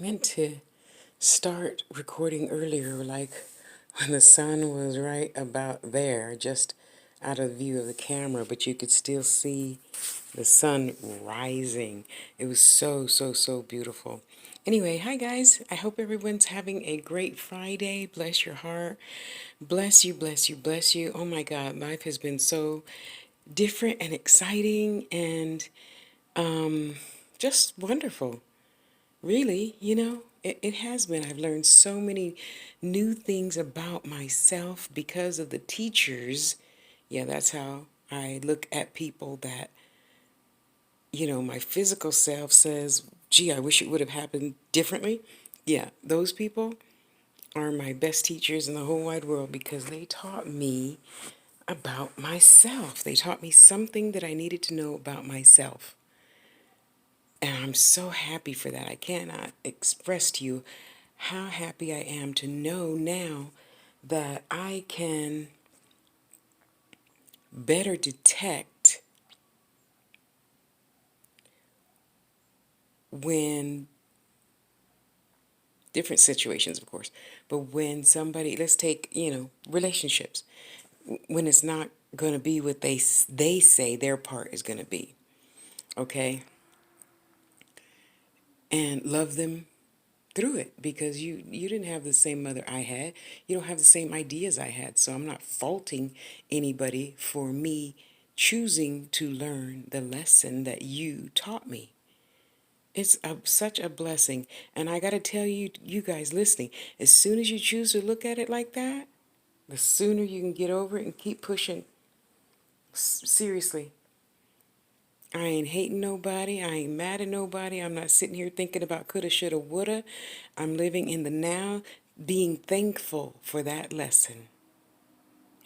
Meant to start recording earlier, like when the sun was right about there, just out of view of the camera, but you could still see the sun rising. It was so, so, so beautiful. Anyway, hi guys. I hope everyone's having a great Friday. Bless your heart. Bless you, bless you, bless you. Oh my God, life has been so different and exciting and just wonderful. Really, it has been. I've learned so many new things about myself because of the teachers. Yeah, that's how I look at people that, my physical self says, gee, I wish it would have happened differently. Yeah, those people are my best teachers in the whole wide world because they taught me about myself. They taught me something that I needed to know about myself. And I'm so happy for that. I cannot express to you how happy I am to know now that I can better detect when different situations, of course, but when somebody, let's take, relationships, when it's not going to be what they say their part is going to be, okay? And love them through it because you didn't have the same mother I had. You don't have the same ideas I had. So I'm not faulting anybody for me choosing to learn the lesson that you taught me. It's such a blessing. And I got to tell you, you guys listening, as soon as you choose to look at it like that, the sooner you can get over it and keep pushing. Seriously. I ain't hating nobody. I ain't mad at nobody. I'm not sitting here thinking about coulda, shoulda, woulda. I'm living in the now, being thankful for that lesson.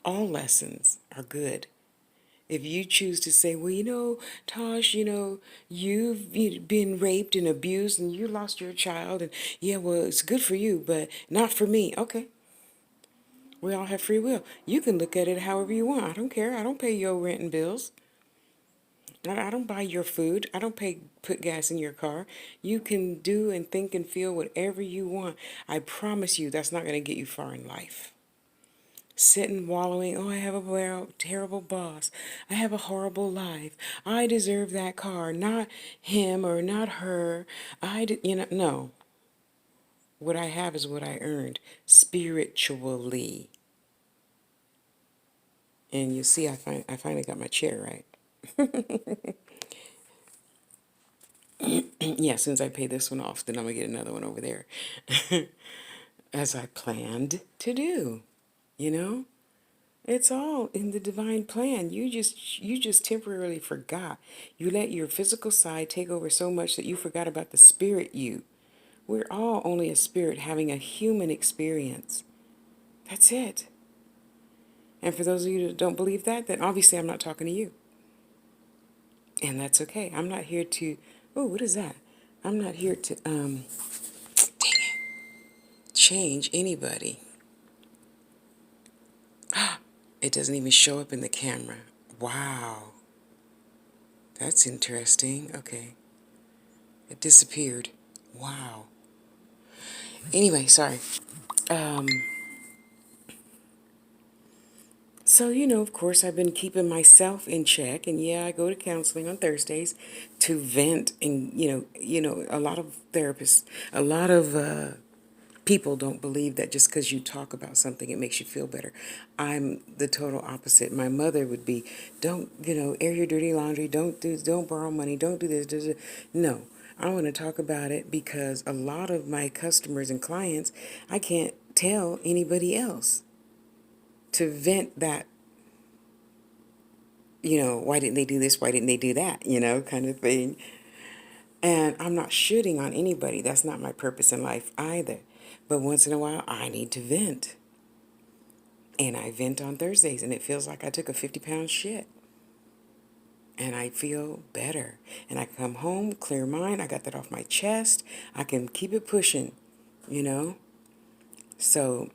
All lessons are good. If you choose to say, well, Tosh, you've been raped and abused and you lost your child, and yeah, well, it's good for you, but not for me. Okay. We all have free will. You can look at it however you want. I don't care. I don't pay your rent and bills. I don't buy your food. I don't put gas in your car. You can do and think and feel whatever you want. I promise you that's not going to get you far in life. Sitting wallowing, oh, I have a terrible boss. I have a horrible life. I deserve that car, not him or not her. No. What I have is what I earned spiritually. And you see, I finally got my chair right. Yeah, as soon as I pay this one off, then I'm going to get another one over there. As I planned to do, you know? It's all in the divine plan. You just temporarily forgot. You let your physical side take over so much that you forgot about the spirit you. We're all only a spirit having a human experience. That's it. And for those of you that don't believe that, then obviously I'm not talking to you. And that's okay. I'm not here to, oh, what is that? I'm not here to change anybody. It doesn't even show up in the camera. Wow. That's interesting. Okay. It disappeared. Wow. Anyway, sorry. Um, so, of course, I've been keeping myself in check. And yeah, I go to counseling on Thursdays to vent. And, a lot of therapists, a lot of people don't believe that just because you talk about something, it makes you feel better. I'm the total opposite. My mother would be, don't, air your dirty laundry. Don't borrow money. Don't do this. No, I want to talk about it because a lot of my customers and clients, I can't tell anybody else to vent that, why didn't they do this? Why didn't they do that? Kind of thing. And I'm not shooting on anybody. That's not my purpose in life either. But once in a while, I need to vent. And I vent on Thursdays, and it feels like I took a 50-pound shit. And I feel better. And I come home, clear mind. I got that off my chest. I can keep it pushing, you know? So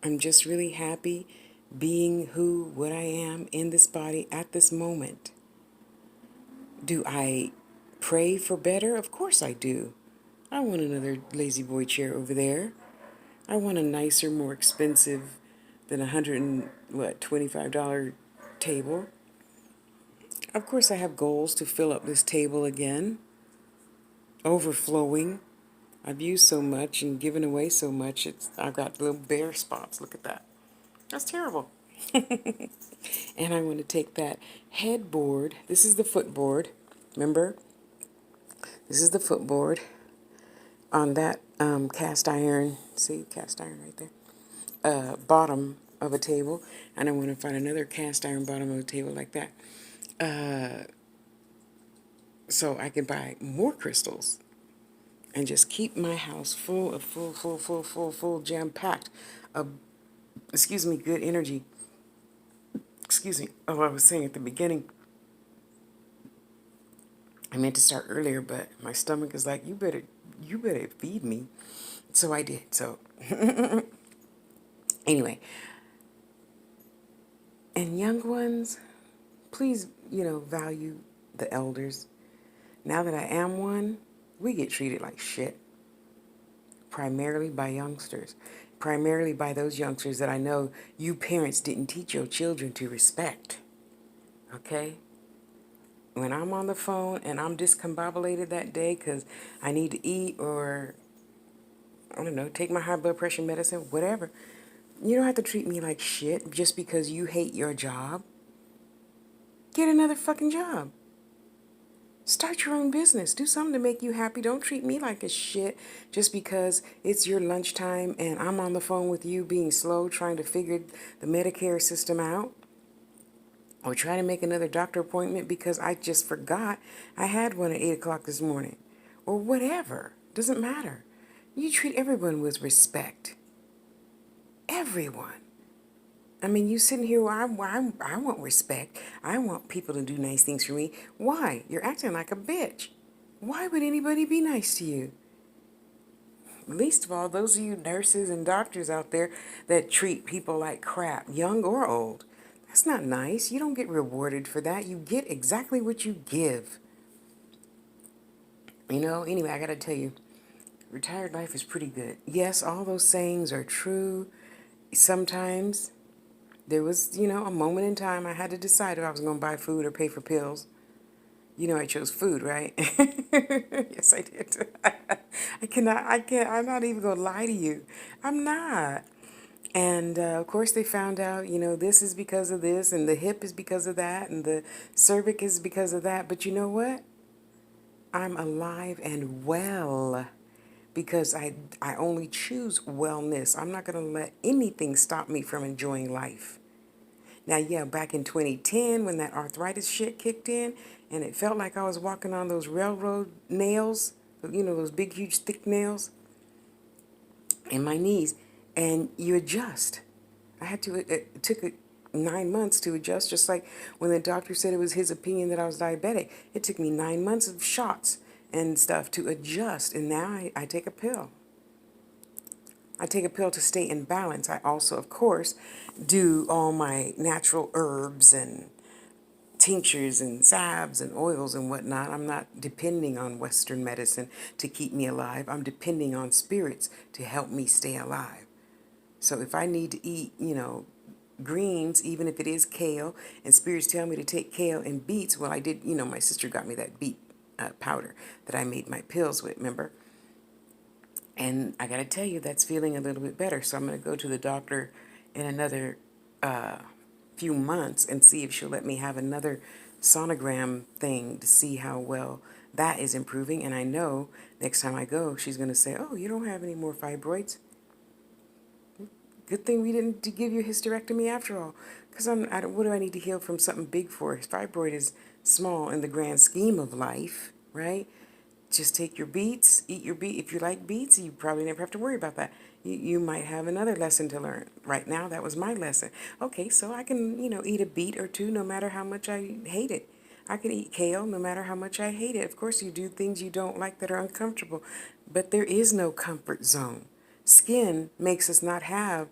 I'm just really happy being what I am in this body at this moment. Do I pray for better? Of course I do. I want another lazy boy chair over there. I want a nicer, more expensive than $125 table. Of course I have goals to fill up this table again. Overflowing. I've used so much and given away so much, I've got little bare spots. Look at that. That's terrible. And I want to take that headboard. This is the footboard. Remember? This is the footboard on that cast iron. See, cast iron right there. Bottom of a table. And I want to find another cast iron bottom of a table like that. So I can buy more crystals and just keep my house full of full, jam-packed of, good energy. Excuse me. Oh, I was saying at the beginning, I meant to start earlier, but my stomach is like, you better feed me. So I did. So anyway, and young ones, please, value the elders. Now that I am one, we get treated like shit. Primarily by youngsters. Primarily by those youngsters that I know you parents didn't teach your children to respect. Okay? When I'm on the phone and I'm discombobulated that day because I need to eat or, I don't know, take my high blood pressure medicine, whatever, you don't have to treat me like shit just because you hate your job. Get another fucking job. Start your own business. Do something to make you happy. Don't treat me like a shit just because it's your lunchtime and I'm on the phone with you being slow trying to figure the Medicare system out. Or trying to make another doctor appointment because I just forgot I had one at 8 o'clock this morning. Or whatever. Doesn't matter. You treat everyone with respect. Everyone. I mean, you sitting here, I want respect. I want people to do nice things for me. Why? You're acting like a bitch. Why would anybody be nice to you? Least of all, those of you nurses and doctors out there that treat people like crap, young or old. That's not nice. You don't get rewarded for that. You get exactly what you give. Anyway, I got to tell you, retired life is pretty good. Yes, all those sayings are true. Sometimes there was, a moment in time I had to decide if I was going to buy food or pay for pills. I chose food, right? Yes, I did. I'm not even going to lie to you. I'm not. And of course they found out, this is because of this, and the hip is because of that, and the cervix is because of that. But you know what? I'm alive and well because I only choose wellness. I'm not going to let anything stop me from enjoying life. Now, yeah, back in 2010 when that arthritis shit kicked in and it felt like I was walking on those railroad nails, those big, huge, thick nails in my knees, and you adjust. It took 9 months to adjust, just like when the doctor said it was his opinion that I was diabetic. It took me 9 months of shots and stuff to adjust, and now I take a pill. I take a pill to stay in balance. I also, of course, do all my natural herbs and tinctures and salves and oils and whatnot. I'm not depending on Western medicine to keep me alive. I'm depending on spirits to help me stay alive. So if I need to eat, greens, even if it is kale, and spirits tell me to take kale and beets, well, I did, my sister got me that beet powder that I made my pills with, remember? And I got to tell you, that's feeling a little bit better. So I'm going to go to the doctor in another few months and see if she'll let me have another sonogram thing to see how well that is improving. And I know next time I go, she's going to say, oh, you don't have any more fibroids. Good thing we didn't give you a hysterectomy after all. Because what do I need to heal from something big for? Fibroid is small in the grand scheme of life, right? Just take your beets, eat your beet. If you like beets, you probably never have to worry about that. You might have another lesson to learn. Right now, that was my lesson. Okay, so I can, eat a beet or two no matter how much I hate it. I can eat kale no matter how much I hate it. Of course, you do things you don't like that are uncomfortable. But there is no comfort zone. Skin makes us not have,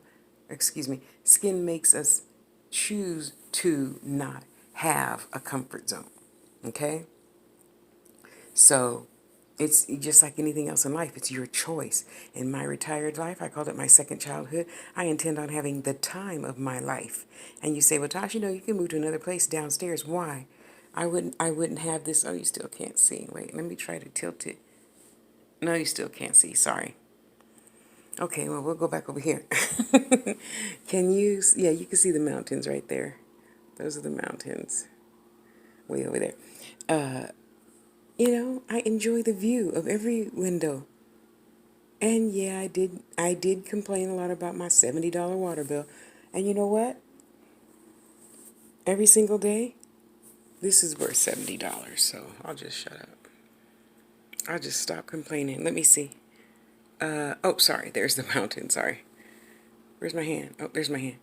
skin makes us choose to not have a comfort zone. Okay? So it's just like anything else in life. It's your choice. In my retired life, I called it my second childhood. I intend on having the time of my life. And you say, well, Tosh, you can move to another place downstairs. Why? I wouldn't have this. Oh, you still can't see. Wait, let me try to tilt it. No, you still can't see. Sorry. Okay, well, we'll go back over here. Can you, yeah, you can see the mountains right there. Those are the mountains way over there. I enjoy the view of every window. And yeah, I did complain a lot about my $70 water bill. And you know what? Every single day, this is worth $70. So I'll just shut up. I'll just stop complaining. Let me see. Oh, sorry. There's the mountain. Sorry. Where's my hand? Oh, there's my hand.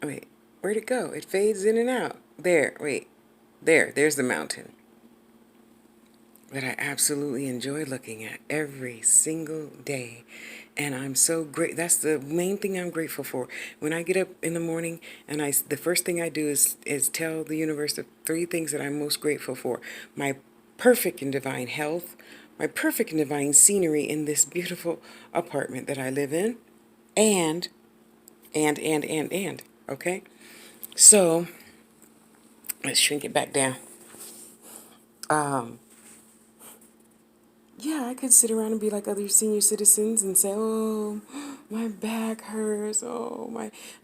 Oh, wait. Where'd it go? It fades in and out. There. Wait. There's the mountain that I absolutely enjoy looking at every single day. And I'm so great. That's the main thing I'm grateful for. When I get up in the morning and the first thing I do is tell the universe the three things that I'm most grateful for. My perfect and divine health, my perfect and divine scenery in this beautiful apartment that I live in, and, okay? So, let's shrink it back down. Yeah, I could sit around and be like other senior citizens and say, "Oh, my back hurts. Oh,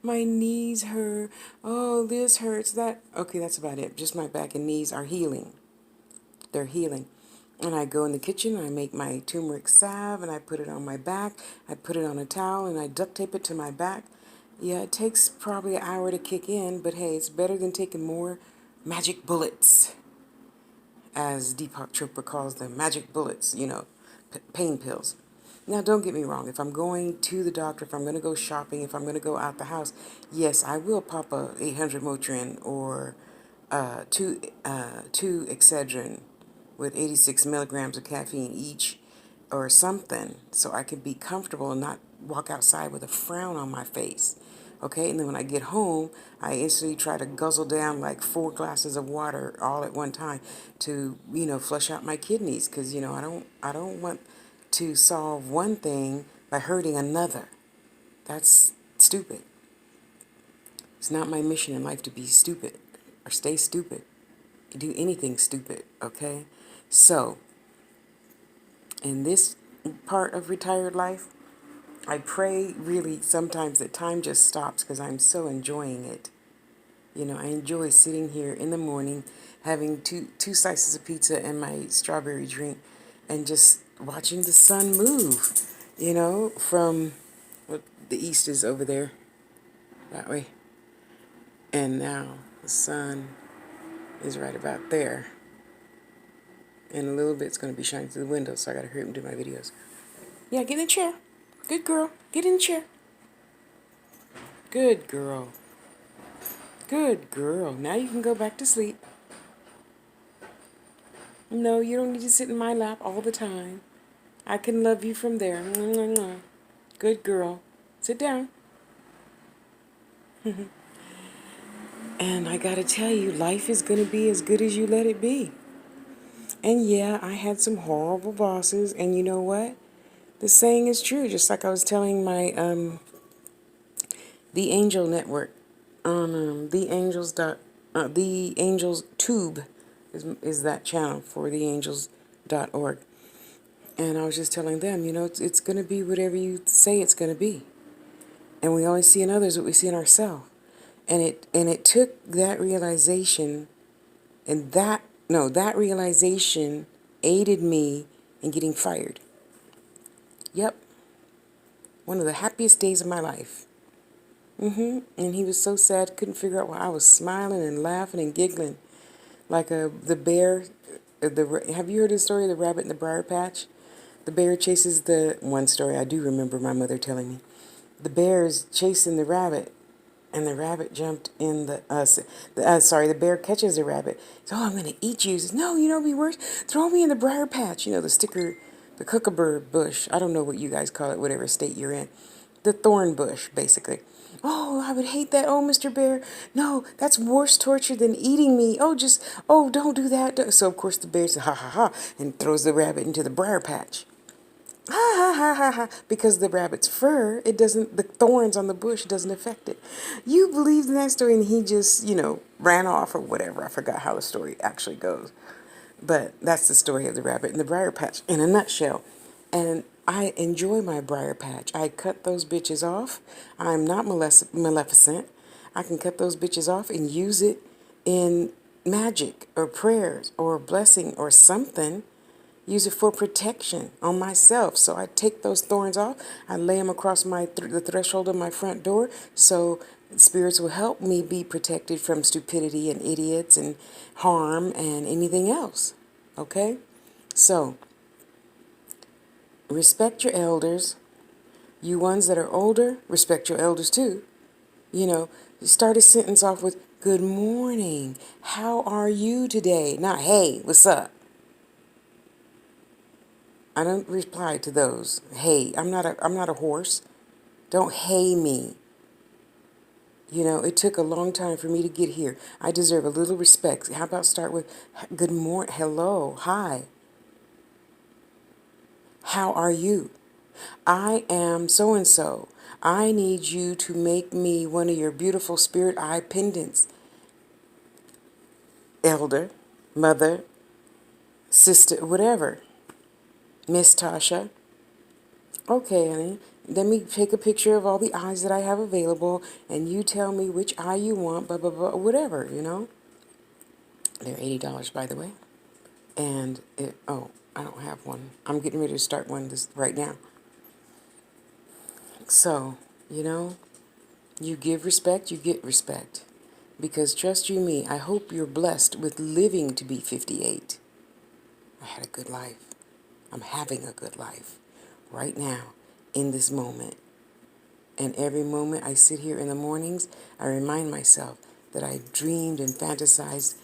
my knees hurt. Oh, this hurts. That." Okay, that's about it. Just my back and knees are healing. They're healing. And I go in the kitchen and I make my turmeric salve and I put it on my back. I put it on a towel and I duct tape it to my back. Yeah, it takes probably an hour to kick in, but hey, it's better than taking more magic bullets, as Deepak Chopra calls them, magic bullets, pain pills. Now, don't get me wrong. If I'm going to the doctor, if I'm going to go shopping, if I'm going to go out the house, yes, I will pop a 800 Motrin or two Excedrin with 86 milligrams of caffeine each or something so I can be comfortable and not walk outside with a frown on my face. Okay, and then when I get home, I instantly try to guzzle down like 4 glasses of water all at one time to, flush out my kidneys because, I don't want to solve one thing by hurting another. That's stupid. It's not my mission in life to be stupid or stay stupid. Do anything stupid, okay? So, in this part of retired life, I pray really sometimes that time just stops because I'm so enjoying it. I enjoy sitting here in the morning, having two slices of pizza and my strawberry drink, and just watching the sun move, from what the east is over there, that way. And now the sun is right about there. And a little bit's going to be shining through the window, so I got to hurry up and do my videos. Yeah, get in the chair. Good girl. Get in the chair. Good girl. Good girl. Now you can go back to sleep. No, you don't need to sit in my lap all the time. I can love you from there. Mwah, mwah, mwah. Good girl. Sit down. And I gotta tell you, life is gonna be as good as you let it be. And yeah, I had some horrible bosses, and you know what? The saying is true, just like I was telling my the Angel Network on the Angels Tube is that channel for theangels.org. And I was just telling them, it's going to be whatever you say it's going to be. And we only see in others what we see in ourselves. And it took that realization, and that realization aided me in getting fired. Yep. One of the happiest days of my life. And he was so sad, couldn't figure out why I was smiling and laughing and giggling. Like the bear, have you heard the story of the rabbit in the briar patch? The bear chases one story I do remember my mother telling me. The bear is chasing the rabbit, and the rabbit jumped in the bear catches the rabbit. So, oh, I'm going to eat you. He says, no, it'd be worse. Throw me in the briar patch, the kookaburra bush. I don't know what you guys call it, whatever state you're in. The thorn bush, basically. Oh, I would hate that. Oh, Mr. Bear, no, that's worse torture than eating me. Oh, just, oh, don't do that. So, of course, the bear says, ha, ha, ha, and throws the rabbit into the briar patch. Ha, ha, ha, ha, ha. Because the rabbit's fur, it doesn't, the thorns on the bush doesn't affect it. You believed in that story, and he just, ran off or whatever. I forgot how the story actually goes. But that's the story of the rabbit and the briar patch in a nutshell. And I enjoy my briar patch. I cut those bitches off. I'm not maleficent. I can cut those bitches off and use it in magic or prayers or blessing or something. Use it for protection on myself. So I take those thorns off. I lay them across the threshold of my front door. So spirits will help me be protected from stupidity and idiots and harm and anything else. Okay? So respect your elders. You ones that are older, respect your elders too. Start a sentence off with, good morning. How are you today? Not, hey, what's up? I don't reply to those. Hey, I'm not a horse. Don't hey me. It took a long time for me to get here. I deserve a little respect. How about start with good morning, hello, hi. How are you? I am so and so. I need you to make me one of your beautiful spirit eye pendants. Elder, mother, sister, whatever. Miss Tasha. Okay, honey. Let me take a picture of all the eyes that I have available, and you tell me which eye you want, blah, blah, blah, whatever. They're $80, by the way. And, I don't have one. I'm getting ready to start one right now. So, you give respect, you get respect. Because trust you me, I hope you're blessed with living to be 58. I had a good life. I'm having a good life right now, in this moment. And every moment I sit here in the mornings, I remind myself that I dreamed and fantasized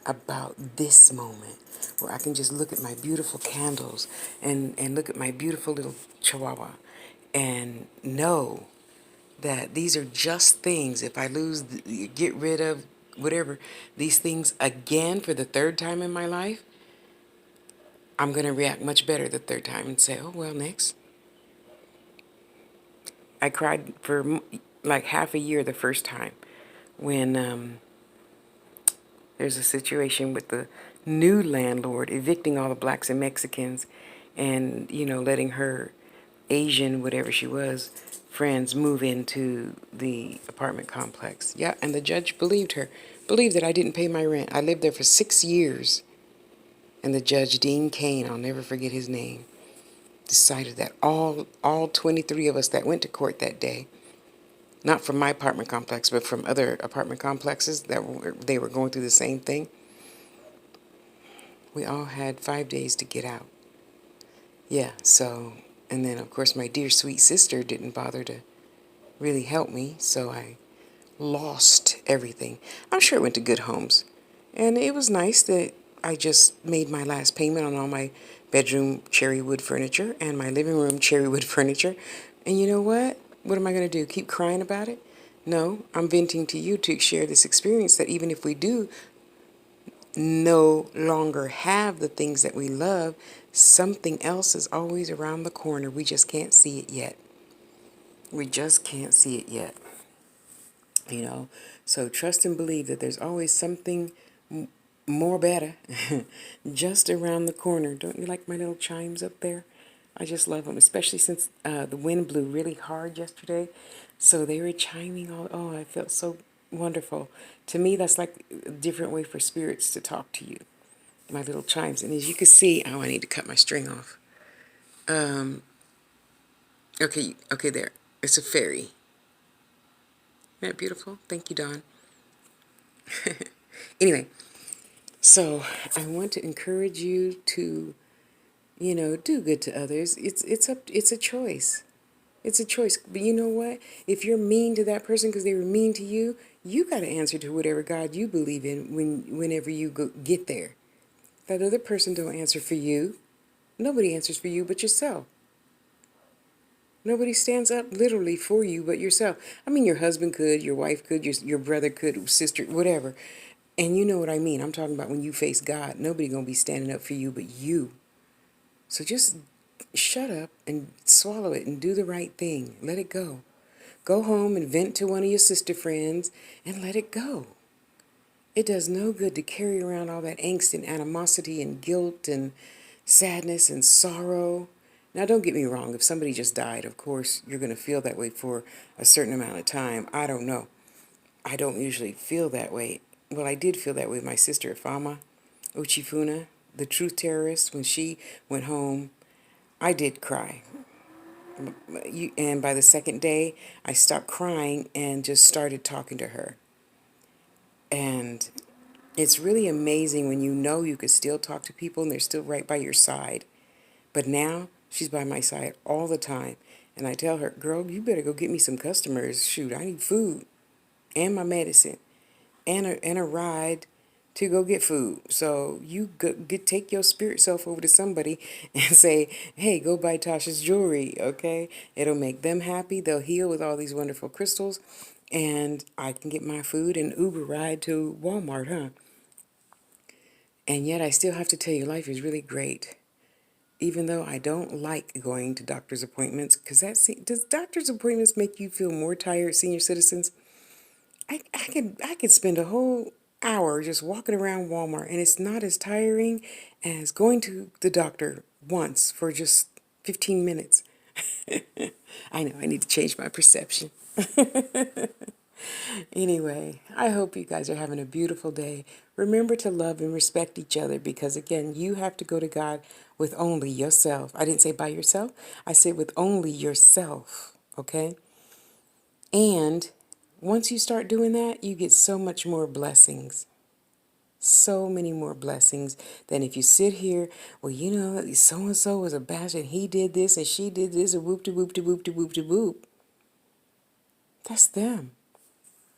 about this moment where I can just look at my beautiful candles and look at my beautiful little chihuahua and know that these are just things. If I get rid of whatever, these things again for the third time in my life, I'm going to react much better the third time and say, oh, well, next. I cried for like half a year the first time when there's a situation with the new landlord evicting all the blacks and Mexicans and, letting her Asian, whatever she was, friends move into the apartment complex. Yeah, and the judge believed that I didn't pay my rent. I lived there for 6 years. And the judge, Dean Kane, I'll never forget his name, decided that all 23 of us that went to court that day, not from my apartment complex, but from other apartment complexes they were going through the same thing, we all had 5 days to get out. Yeah, so, and then of course my dear sweet sister didn't bother to really help me, so I lost everything. I'm sure it went to good homes. And it was nice that I just made my last payment on all my bedroom cherry wood furniture and my living room cherry wood furniture. And you know what? What am I going to do? Keep crying about it? No, I'm venting to you to share this experience that even if we do no longer have the things that we love, something else is always around the corner. We just can't see it yet. We just can't see it yet. So trust and believe that there's always something more better just around the corner. Don't you like my little chimes up there? I just love them, especially since the wind blew really hard yesterday. So they were chiming all. Oh, I felt so wonderful. To me, that's like a different way for spirits to talk to you. My little chimes. And as you can see, oh, I need to cut my string off. Okay, there. It's a fairy. Isn't that beautiful? Thank you, Dawn. Anyway, so I want to encourage you to, do good to others. It's a choice. It's a choice. But you know what? If you're mean to that person because they were mean to you, you got to answer to whatever God you believe in whenever you get there. That other person don't answer for you. Nobody answers for you but yourself. Nobody stands up literally for you but yourself. I mean, your husband could, your wife could, your brother could, sister, whatever. And you know what I mean. I'm talking about when you face God, nobody going to be standing up for you but you. So just shut up and swallow it and do the right thing. Let it go. Go home and vent to one of your sister friends and let it go. It does no good to carry around all that angst and animosity and guilt and sadness and sorrow. Now, don't get me wrong. If somebody just died, of course, you're going to feel that way for a certain amount of time. I don't know. I don't usually feel that way. Well, I did feel that way with my sister, Fama Uchifuna, the truth terrorist. When she went home, I did cry. And by the second day, I stopped crying and just started talking to her. And it's really amazing when you know you could still talk to people and they're still right by your side. But now she's by my side all the time. And I tell her, girl, you better go get me some customers. Shoot, I need food and my medicine and a ride to go get food. So you take your spirit self over to somebody and say, hey, go buy Tasha's jewelry, okay? It'll make them happy. They'll heal with all these wonderful crystals. And I can get my food and Uber ride to Walmart, huh? And yet I still have to tell you, life is really great. Even though I don't like going to doctor's appointments, because does doctor's appointments make you feel more tired, senior citizens? I could spend a whole hour just walking around Walmart, and it's not as tiring as going to the doctor once for just 15 minutes. I know I need to change my perception. Anyway, I hope you guys are having a beautiful day. Remember to love and respect each other because, again, you have to go to God with only yourself. I didn't say by yourself. I said with only yourself, okay? And once you start doing that, you get so much more blessings. So many more blessings than if you sit here, well, you know, so-and-so was a bastard, he did this and she did this, and whoop-de-whoop-de-whoop-de-whoop-de-whoop. That's them.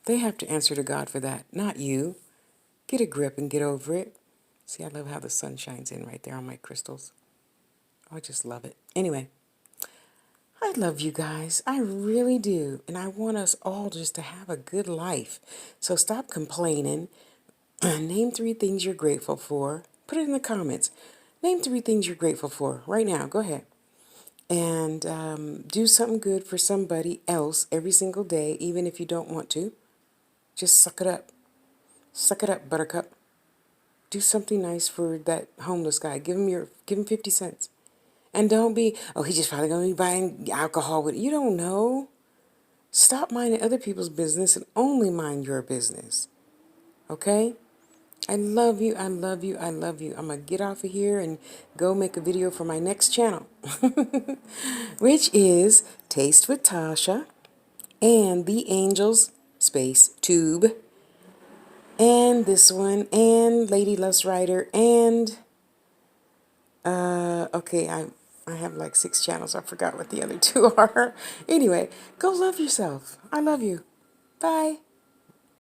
They have to answer to God for that, not you. Get a grip and get over it. See, I love how the sun shines in right there on my crystals. I just love it. Anyway, I love you guys. I really do. And I want us all just to have a good life. So stop complaining. Name 3 things you're grateful for. Put it in the comments. Name 3 things you're grateful for right now. Go ahead. And do something good for somebody else every single day, even if you don't want to. Just suck it up. Suck it up, buttercup. Do something nice for that homeless guy. Give him 50 cents. And don't be, oh, he's just probably going to be buying alcohol with you. Don't know. Stop minding other people's business and only mind your business. Okay? I love you. I love you. I love you. I'm going to get off of here and go make a video for my next channel, which is Taste with Tasha and The Angels Space Tube. And this one, and Lady Lust Rider, and, okay, I have like 6 channels. I forgot what the other 2 are. Anyway, go love yourself. I love you. Bye.